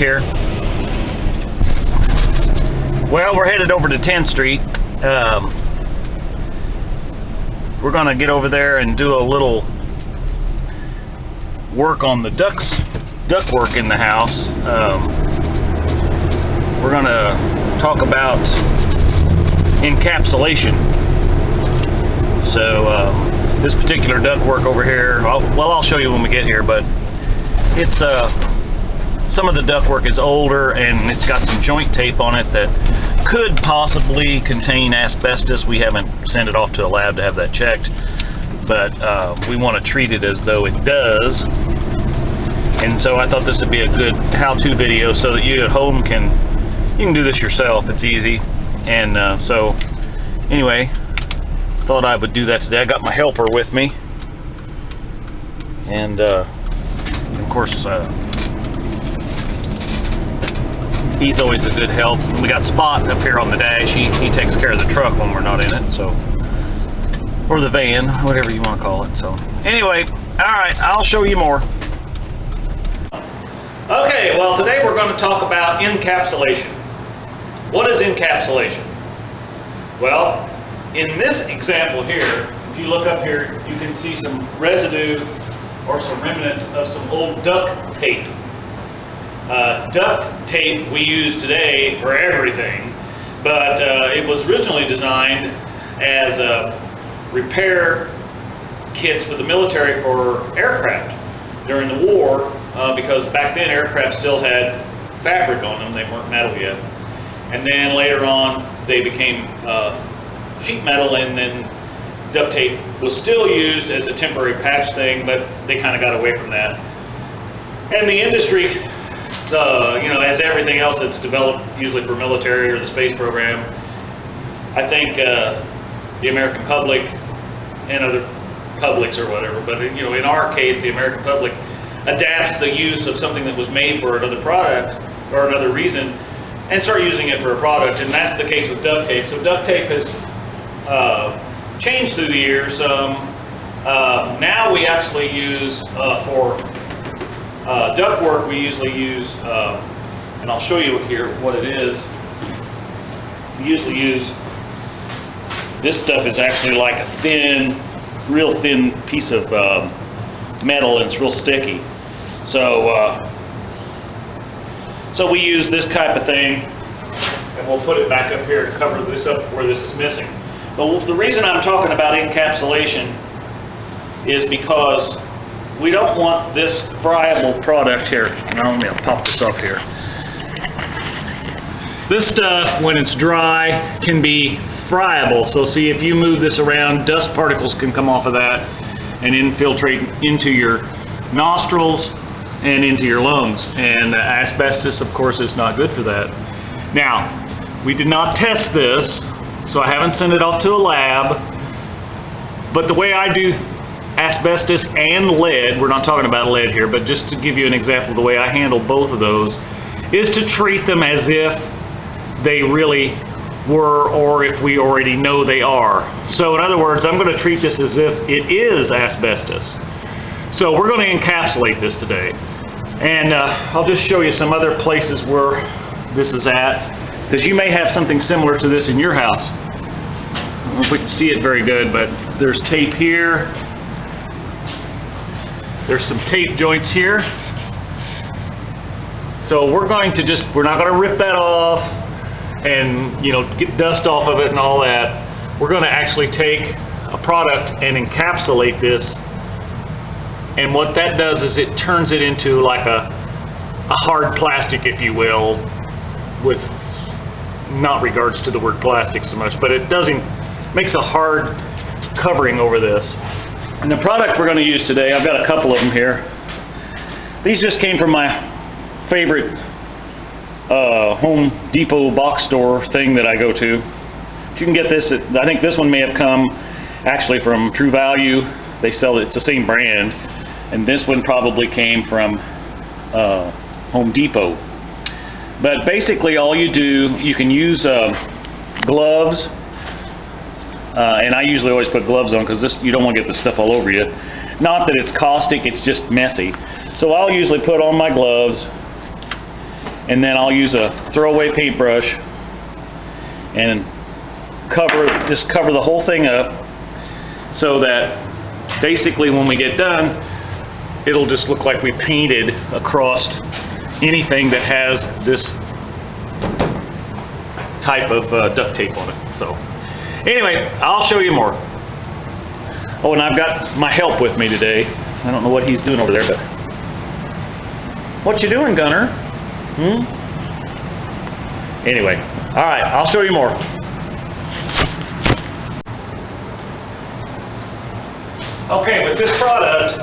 here. Well, we're headed over to 10th Street. We're going to get over there and do a little work on the ductwork in the house. We're going to talk about encapsulation. So this particular ductwork over here, I'll show you when we get here, but it's some of the ductwork is older and it's got some joint tape on it that could possibly contain asbestos. We haven't sent it off to a lab to have that checked, but we want to treat it as though it does. And so I thought this would be a good how-to video so that you at home can do this yourself. It's easy. And so anyway, thought I would do that today. I got my helper with me, and of course he's always a good help. We got Spot up here on the dash. He takes care of the truck when we're not in it, so, or the van, whatever you want to call it. So anyway, all right, I'll show you more. Okay, well today we're going to talk about encapsulation. What is encapsulation? Well, in this example here, if you look up here, you can see some residue or some remnants of some old duct tape. Duct tape we use today for everything, but it was originally designed as repair kits for the military for aircraft during the war, because back then aircraft still had fabric on them, they weren't metal yet. And then later on they became sheet metal, and then duct tape was still used as a temporary patch thing, but they kind of got away from that. And the industry, as everything else that's developed usually for military or the space program, I think the American public and other publics or whatever, but in our case the American public adapts the use of something that was made for another product or another reason and start using it for a product, and that's the case with duct tape. So duct tape has changed through the years. Now we actually use for ductwork, we usually use, and I'll show you here what it is. We usually use, this stuff is actually like a thin, real thin piece of metal, and it's real sticky. So we use this type of thing, and we'll put it back up here to cover this up where this is missing. But the reason I'm talking about encapsulation is because we don't want this friable product here. Now let me pop this up here. This stuff, when it's dry, can be friable. So see, if you move this around, dust particles can come off of that and infiltrate into your nostrils and into your lungs. And asbestos, of course, is not good for that. Now, we did not test this, so I haven't sent it off to a lab. But the way I do asbestos and lead, we're not talking about lead here, but just to give you an example, the way I handle both of those is to treat them as if they really were, or if we already know they are. So in other words, I'm going to treat this as if it is asbestos. So we're going to encapsulate this today. And I'll just show you some other places where this is at, because you may have something similar to this in your house. I don't know if we can see it very good, but there's tape here. There's some tape joints here. So we're not going to rip that off and get dust off of it and all that. We're going to actually take a product and encapsulate this, and what that does is it turns it into like a hard plastic, if you will, with not regards to the word plastic so much, but it makes a hard covering over this. And the product we're going to use today, I've got a couple of them here. These just came from my favorite Home Depot box store thing that I go to. But you can get this I think this one may have come actually from True Value. They sell it, it's the same brand. And this one probably came from Home Depot. But basically all you do, you can use gloves, and I usually always put gloves on because you don't want to get the stuff all over you. Not that it's caustic, it's just messy. So I'll usually put on my gloves, and then I'll use a throwaway paintbrush and just cover the whole thing up, so that basically when we get done, it'll just look like we painted across anything that has this type of duct tape on it. So anyway, I'll show you more. Oh, and I've got my help with me today. I don't know what he's doing over there, but what you doing, Gunner? Anyway, all right, I'll show you more. Okay, with this product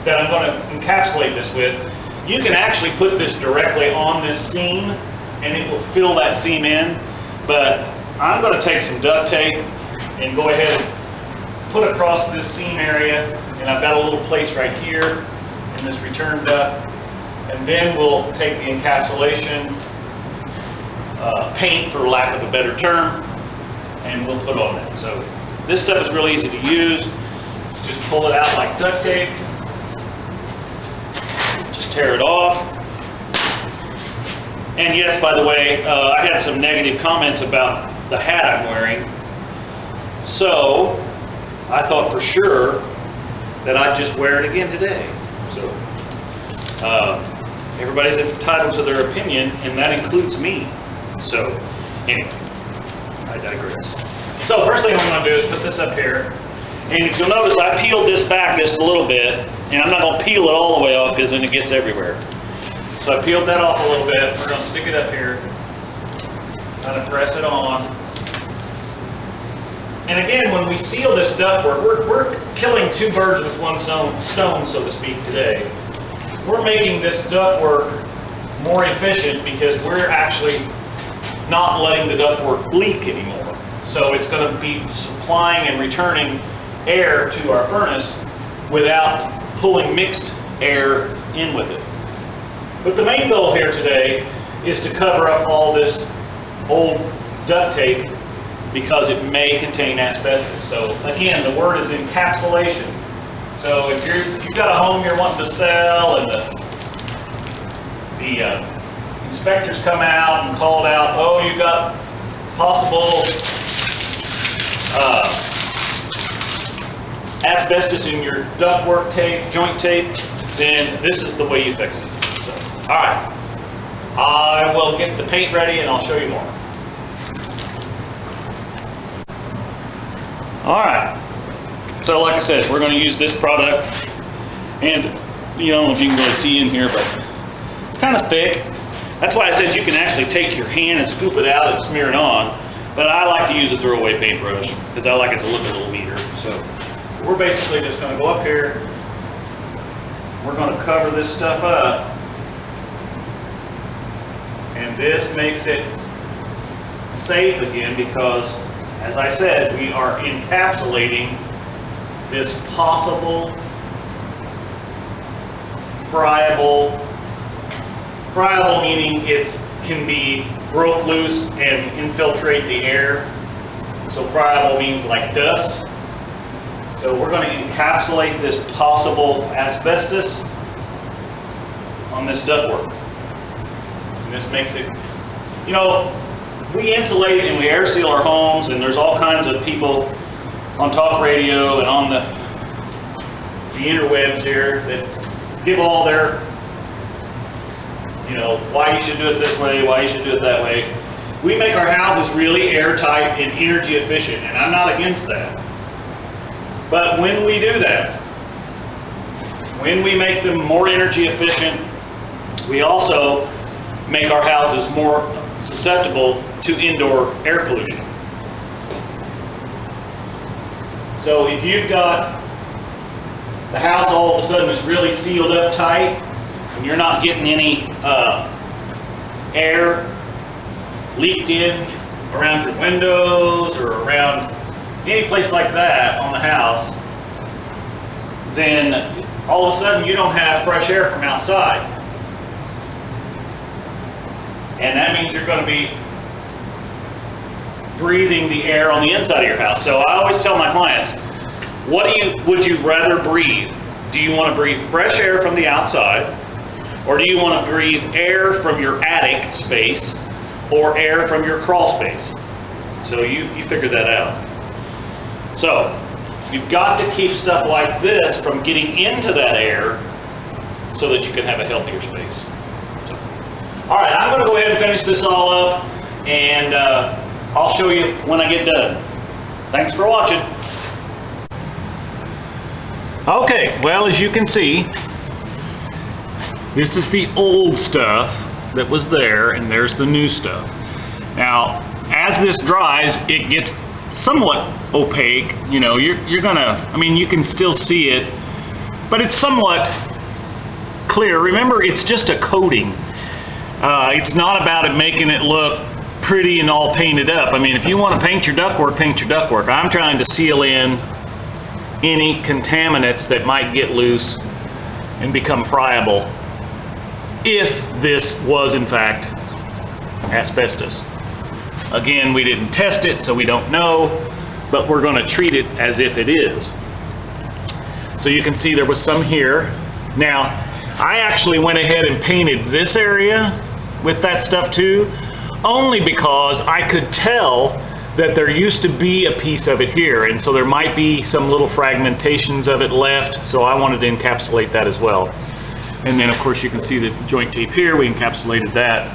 that I'm going to encapsulate this with, you can actually put this directly on this seam and it will fill that seam in, but I'm going to take some duct tape and go ahead and put across this seam area, and I've got a little place right here in this return duct, and then we'll take the encapsulation paint, for lack of a better term, and we'll put on it. So this stuff is really easy to use. Let's just pull it out like duct tape. Just tear it off. And yes, by the way, I had some negative comments about the hat I'm wearing. So I thought for sure that I'd just wear it again today. So everybody's entitled to their opinion, and that includes me. So anyway, I digress. So first thing I'm going to do is put this up here. And if you'll notice, I peeled this back just a little bit, and I'm not going to peel it all the way off because then it gets everywhere. So I peeled that off a little bit. We're going to stick it up here, kind of press it on. And again, when we seal this ductwork, we're killing two birds with one stone, so to speak, today. We're making this ductwork more efficient because we're actually not letting the ductwork leak anymore. So it's going to be supplying and returning air to our furnace without pulling mixed air in with it. But the main goal here today is to cover up all this old duct tape because it may contain asbestos. So again, the word is encapsulation. So if you've got a home you're wanting to sell and the inspectors come out and called out, oh, you got possible asbestos in your ductwork tape, joint tape, then this is the way you fix it. So, all right, I will get the paint ready and I'll show you more. All right, so like I said, we're going to use this product, and you don't know if you can really see in here, but it's kind of thick. That's why I said you can actually take your hand and scoop it out and smear it on, but I like to use a throwaway paintbrush because I like it to look a little neater. So we're basically just going to go up here, we're going to cover this stuff up, and this makes it safe again because, as I said, we are encapsulating this possible friable meaning it can be broke loose and infiltrate the air. So friable means like dust. So we're going to encapsulate this possible asbestos on this ductwork. And this makes it, you know, we insulate and we air seal our homes, and there's all kinds of people on talk radio and on the interwebs here that give all their, you know, why you should do it this way, why you should do it that way. We make our houses really airtight and energy efficient, and I'm not against that. But when we do that, when we make them more energy efficient, we also make our houses more susceptible to indoor air pollution. So if you've got the house all of a sudden is really sealed up tight and you're not getting any air leaked in around your windows or around any place like that on the house, then all of a sudden you don't have fresh air from outside. And that means you're going to be breathing the air on the inside of your house. So I always tell my clients, would you rather breathe? Do you want to breathe fresh air from the outside, Or do you want to breathe air from your attic space or air from your crawl space? So you figure that out. So you've got to keep stuff like this from getting into that air so that you can have a healthier space. So, all right, I'm going to go ahead and finish this all up, and I'll show you when I get done. Thanks for watching. Okay, well, as you can see, this is the old stuff that was there, and there's the new stuff. Now, as this dries, it gets somewhat opaque. You know, you're gonna, I mean, you can still see it, but it's somewhat clear. Remember, it's just a coating. It's not about it making it look pretty and all painted up. I mean, if you want to paint your ductwork, paint your ductwork. I'm trying to seal in any contaminants that might get loose and become friable if this was in fact asbestos. Again, we didn't test it, so we don't know, but we're going to treat it as if it is. So you can see there was some here. Now, I actually went ahead and painted this area with that stuff too, only because I could tell that there used to be a piece of it here, and so there might be some little fragmentations of it left, so I wanted to encapsulate that as well. And then of course you can see the joint tape here, we encapsulated that.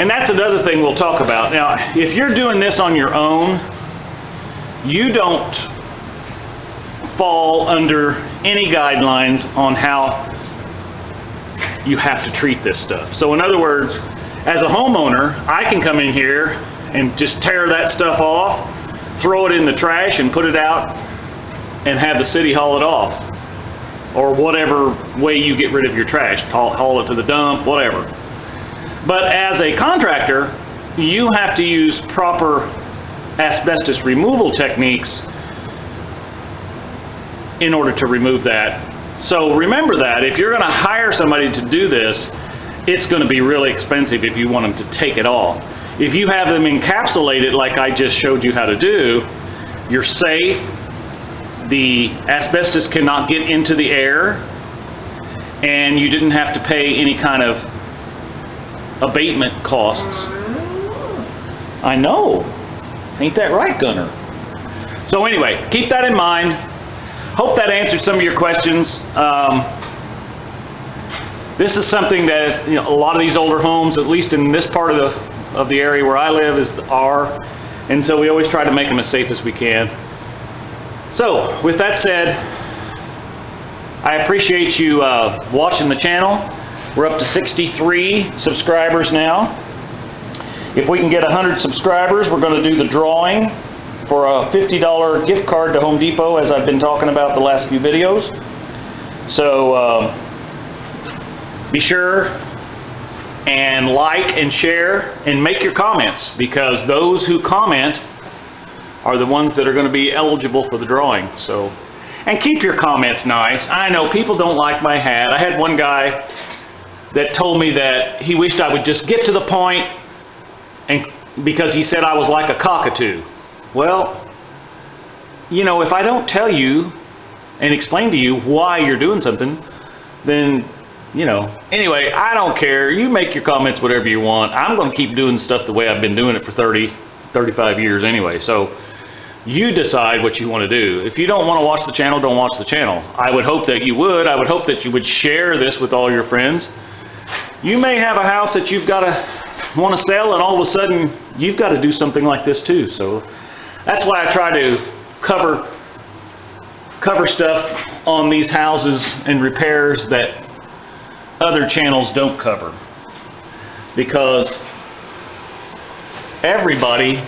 And that's another thing we'll talk about. Now, if you're doing this on your own, you don't fall under any guidelines on how you have to treat this stuff. So in other words, as a homeowner, I can come in here and just tear that stuff off, throw it in the trash and put it out and have the city haul it off. Or whatever way you get rid of your trash, haul it to the dump, whatever. But as a contractor, you have to use proper asbestos removal techniques in order to remove that. So remember that if you're going to hire somebody to do this, it's going to be really expensive if you want them to take it off. If you have them encapsulate it like I just showed you how to do, you're safe. The asbestos cannot get into the air, and you didn't have to pay any kind of abatement costs. I know. Ain't that right, Gunner? So anyway, keep that in mind. Hope that answered some of your questions. This is something that, you know, a lot of these older homes, at least in this part of the area where I live, are, and so we always try to make them as safe as we can. So, with that said, I appreciate you watching the channel. We're up to 63 subscribers now. If we can get 100 subscribers, we're going to do the drawing for a $50 gift card to Home Depot, as I've been talking about the last few videos. So, be sure and like and share and make your comments, because those who comment are the ones that are going to be eligible for the drawing. So, and keep your comments nice. I know people don't like my hat. I had one guy that told me that he wished I would just get to the point, and because he said I was like a cockatoo. Well, you know, if I don't tell you and explain to you why you're doing something, then, you know, anyway, I don't care. You make your comments whatever you want. I'm going to keep doing stuff the way I've been doing it for 35 years anyway. So you decide what you want to do. If you don't want to watch the channel, don't watch the channel. I would hope that you would. I would hope that you would share this with all your friends. You may have a house that you've got to want to sell, and all of a sudden you've got to do something like this too. So that's why I try to cover stuff on these houses and repairs that other channels don't cover, because everybody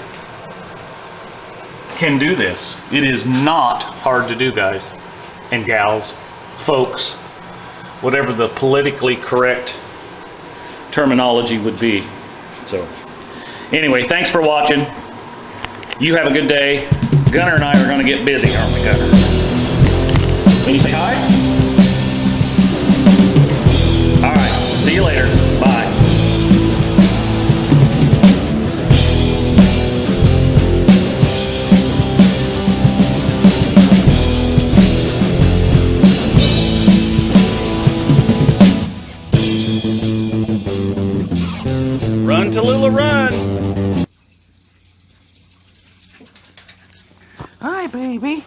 can do this. It is not hard to do, guys and gals, folks, whatever the politically correct terminology would be. So anyway, thanks for watching. You have a good day. Gunner and I are going to get busy, aren't we, Gunner? Can you say hi? All right. See you later. Bye. Run, Tallulah, run! Hi, baby.